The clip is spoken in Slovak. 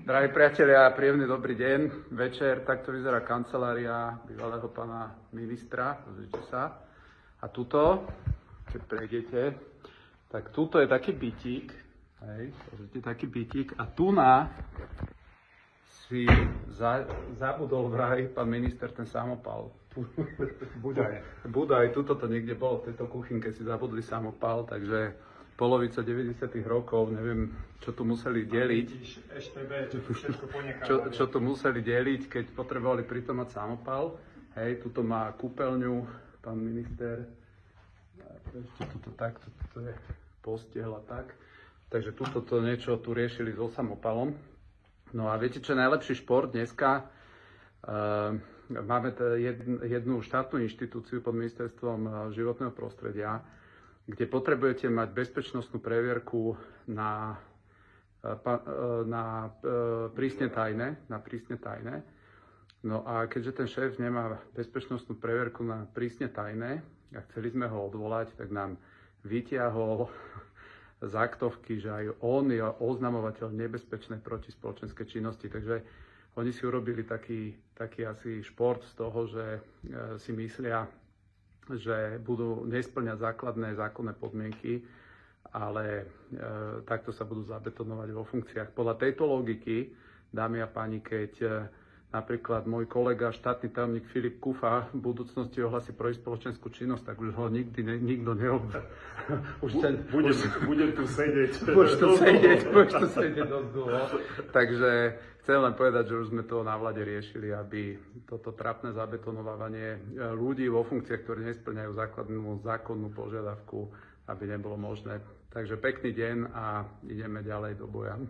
Drahí priatelia, príjemný dobrý deň. Večer, takto vyzerá kancelária bývalého pána ministra. Pozrite sa. A tuto, keď prejdete, tak tuto je taký bytík. Hej, pozrite, taký bytík. A tu si zabudol vraj pán minister ten samopal. Budaj, tuto to niekde bolo, v tejto kuchynke si zabudli samopal, takže polovica 90. rokov, neviem, čo tu museli deliť. Čo tu museli deliť, keď potrebovali pritom mať samopal. Hej, tuto má kúpeľňu pán minister. Ešte tuto takto, toto je postiel a tak. Takže tuto to niečo tu riešili so samopalom. No a viete, čo je najlepší šport dneska? Máme jednu štátnu inštitúciu pod ministerstvom životného prostredia, kde potrebujete mať bezpečnostnú previerku na prísne tajné. No a keďže ten šéf nemá bezpečnostnú previerku na prísne tajné a chceli sme ho odvolať, tak nám vytiahol z aktovky, že aj on je oznamovateľ nebezpečnej protispoločenskej činnosti. Takže oni si urobili taký asi šport z toho, že si myslia, že budú nespĺňať základné zákonné podmienky, ale takto sa budú zabetonovať vo funkciách. Podľa tejto logiky, dámy a páni, keď napríklad môj kolega, štátny tajomník Filip Kufa v budúcnosti ohlási protispoločenskú činnosť, tak už ho nikto neobdá. Budem tu sedieť. Budeš tu sedieť dosť dlho. Takže chcem len povedať, že už sme to na vláde riešili, aby toto trápne zabetonovávanie ľudí vo funkciách, ktoré nespĺňajú zákonnú požiadavku, aby nebolo možné. Takže pekný deň a ideme ďalej do boja.